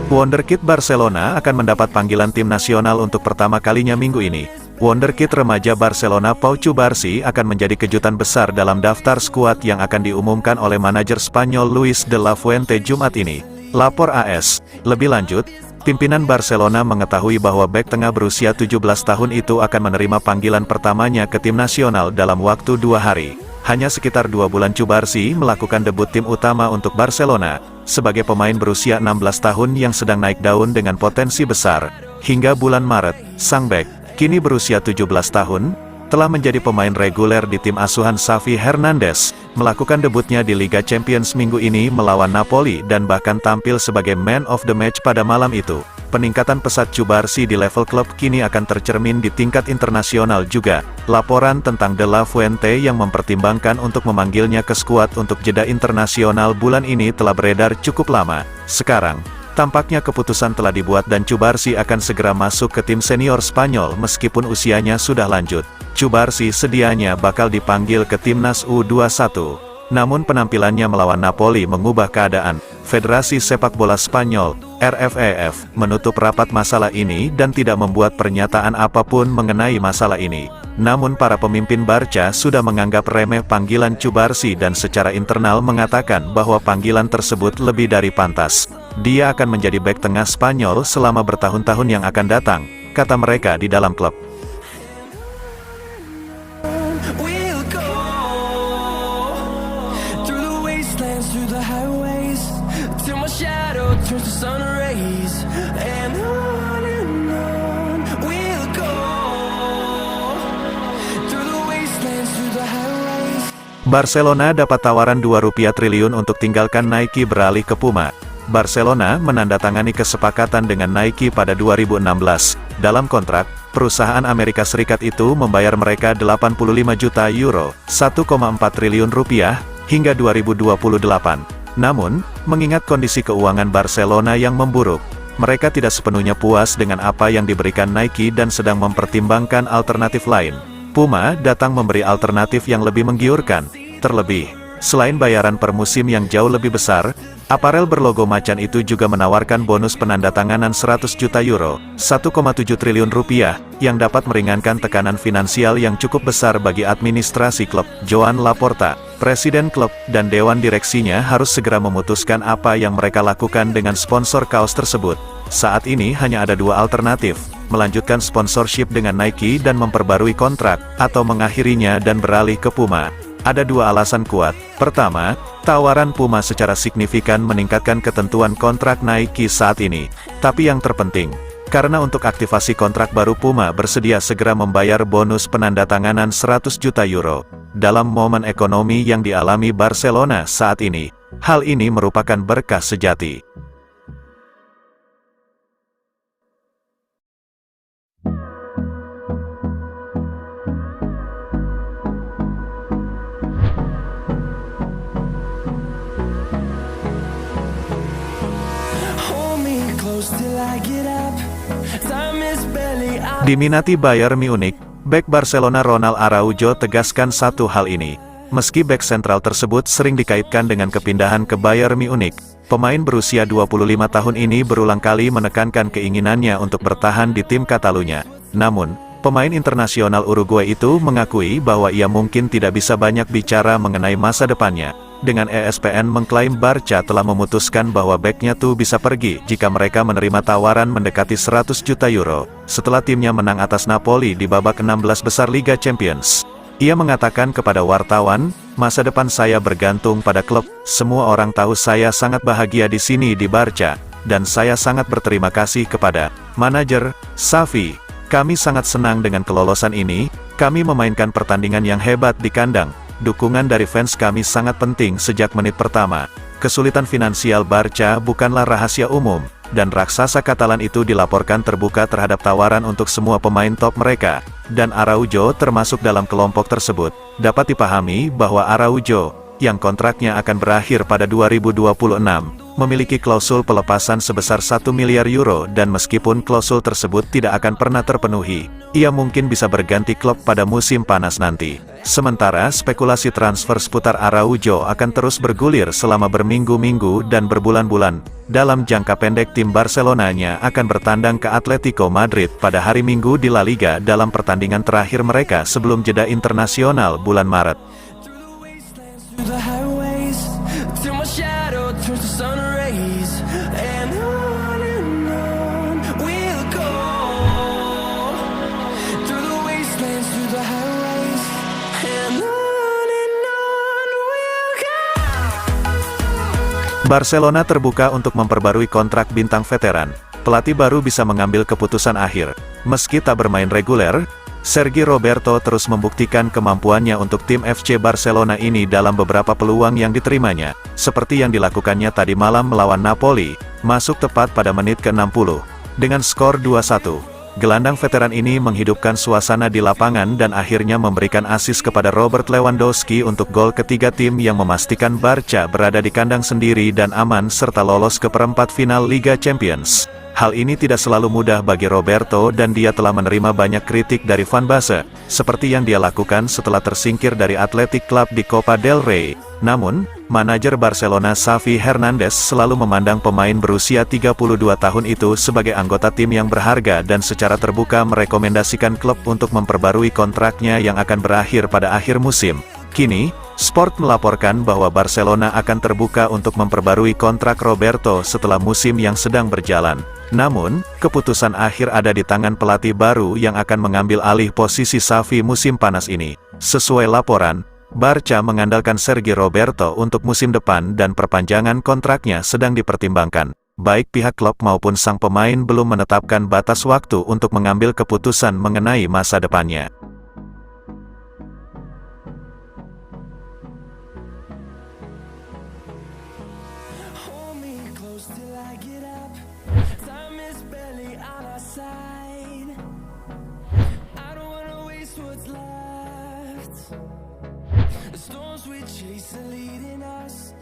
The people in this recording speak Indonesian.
Wonderkid Barcelona akan mendapat panggilan tim nasional untuk pertama kalinya minggu ini. Wonderkid remaja Barcelona Pau Cubarsí akan menjadi kejutan besar dalam daftar skuad yang akan diumumkan oleh manajer Spanyol Luis de la Fuente Jumat ini. Lapor AS. Lebih lanjut, pimpinan Barcelona mengetahui bahwa bek tengah berusia 17 tahun itu akan menerima panggilan pertamanya ke tim nasional dalam waktu 2 hari. Hanya sekitar 2 bulan Cubarsí melakukan debut tim utama untuk Barcelona, sebagai pemain berusia 16 tahun yang sedang naik daun dengan potensi besar. Hingga bulan Maret, sang bek, kini berusia 17 tahun, telah menjadi pemain reguler di tim asuhan Xavi Hernandez, melakukan debutnya di Liga Champions minggu ini melawan Napoli dan bahkan tampil sebagai man of the match pada malam itu. Peningkatan pesat Cubarsí di level klub kini akan tercermin di tingkat internasional juga. Laporan tentang De La Fuente yang mempertimbangkan untuk memanggilnya ke skuad untuk jeda internasional bulan ini telah beredar cukup lama. Sekarang, tampaknya keputusan telah dibuat dan Cubarsí akan segera masuk ke tim senior Spanyol meskipun usianya sudah lanjut. Cubarsí sedianya bakal dipanggil ke timnas U21. Namun penampilannya melawan Napoli mengubah keadaan. Federasi Sepak Bola Spanyol, RFEF, menutup rapat masalah ini dan tidak membuat pernyataan apapun mengenai masalah ini. Namun para pemimpin Barca sudah menganggap remeh panggilan Cubarsí dan secara internal mengatakan bahwa panggilan tersebut lebih dari pantas. Dia akan menjadi bek tengah Spanyol selama bertahun-tahun yang akan datang, kata mereka di dalam klub. Barcelona dapat tawaran Rp2 triliun untuk tinggalkan Nike beralih ke Puma. Barcelona menandatangani kesepakatan dengan Nike pada 2016. Dalam kontrak, perusahaan Amerika Serikat itu membayar mereka 85 juta euro, 1,4 triliun rupiah, hingga 2028. Namun, mengingat kondisi keuangan Barcelona yang memburuk, mereka tidak sepenuhnya puas dengan apa yang diberikan Nike dan sedang mempertimbangkan alternatif lain. Puma datang memberi alternatif yang lebih menggiurkan. Terlebih, selain bayaran per musim yang jauh lebih besar, aparel berlogo macan itu juga menawarkan bonus penandatanganan 100 juta euro, 1,7 triliun rupiah, yang dapat meringankan tekanan finansial yang cukup besar bagi administrasi klub. Joan Laporta, presiden klub, dan dewan direksinya harus segera memutuskan apa yang mereka lakukan dengan sponsor kaos tersebut. Saat ini hanya ada 2 alternatif, melanjutkan sponsorship dengan Nike dan memperbarui kontrak, atau mengakhirinya dan beralih ke Puma. Ada 2 alasan kuat. Pertama, tawaran Puma secara signifikan meningkatkan ketentuan kontrak Nike saat ini. Tapi yang terpenting, karena untuk aktivasi kontrak baru Puma bersedia segera membayar bonus penandatanganan 100 juta euro. Dalam momen ekonomi yang dialami Barcelona saat ini, hal ini merupakan berkah sejati. Diminati Bayern Munich, bek Barcelona Ronald Araujo tegaskan satu hal ini. Meski bek sentral tersebut sering dikaitkan dengan kepindahan ke Bayern Munich, pemain berusia 25 tahun ini berulang kali menekankan keinginannya untuk bertahan di tim Catalunya. Namun, pemain internasional Uruguay itu mengakui bahwa ia mungkin tidak bisa banyak bicara mengenai masa depannya. Dengan ESPN mengklaim Barca telah memutuskan bahwa beknya tuh bisa pergi jika mereka menerima tawaran mendekati 100 juta euro, setelah timnya menang atas Napoli di babak 16 besar Liga Champions. Ia mengatakan kepada wartawan, "Masa depan saya bergantung pada klub, semua orang tahu saya sangat bahagia di sini di Barca, dan saya sangat berterima kasih kepada manajer, Xavi. Kami sangat senang dengan kelolosan ini, kami memainkan pertandingan yang hebat di kandang. Dukungan dari fans kami sangat penting sejak menit pertama." Kesulitan finansial Barca bukanlah rahasia umum, dan raksasa Katalan itu dilaporkan terbuka terhadap tawaran untuk semua pemain top mereka, dan Araujo termasuk dalam kelompok tersebut. Dapat dipahami bahwa Araujo, yang kontraknya akan berakhir pada 2026, memiliki klausul pelepasan sebesar 1 miliar euro dan meskipun klausul tersebut tidak akan pernah terpenuhi, ia mungkin bisa berganti klub pada musim panas nanti. Sementara spekulasi transfer seputar Araujo akan terus bergulir selama berminggu-minggu dan berbulan-bulan. Dalam jangka pendek tim Barcelonanya akan bertandang ke Atletico Madrid pada hari Minggu di La Liga dalam pertandingan terakhir mereka sebelum jeda internasional bulan Maret. Barcelona terbuka untuk memperbarui kontrak bintang veteran. Pelatih baru bisa mengambil keputusan akhir. Meski tak bermain reguler, Sergi Roberto terus membuktikan kemampuannya untuk tim FC Barcelona ini dalam beberapa peluang yang diterimanya, seperti yang dilakukannya tadi malam melawan Napoli, masuk tepat pada menit ke-60. Dengan skor 2-1. Gelandang veteran ini menghidupkan suasana di lapangan dan akhirnya memberikan asis kepada Robert Lewandowski untuk gol ketiga tim yang memastikan Barca berada di kandang sendiri dan aman serta lolos ke perempat final Liga Champions. Hal ini tidak selalu mudah bagi Roberto dan dia telah menerima banyak kritik dari fanbase, seperti yang dia lakukan setelah tersingkir dari Athletic Club di Copa del Rey. Namun, manajer Barcelona Xavi Hernandez selalu memandang pemain berusia 32 tahun itu sebagai anggota tim yang berharga dan secara terbuka merekomendasikan klub untuk memperbarui kontraknya yang akan berakhir pada akhir musim. Kini, Sport melaporkan bahwa Barcelona akan terbuka untuk memperbarui kontrak Roberto setelah musim yang sedang berjalan. Namun, keputusan akhir ada di tangan pelatih baru yang akan mengambil alih posisi Xavi musim panas ini. Sesuai laporan, Barca mengandalkan Sergi Roberto untuk musim depan dan perpanjangan kontraknya sedang dipertimbangkan. Baik pihak klub maupun sang pemain belum menetapkan batas waktu untuk mengambil keputusan mengenai masa depannya. The storms we chase are leading us.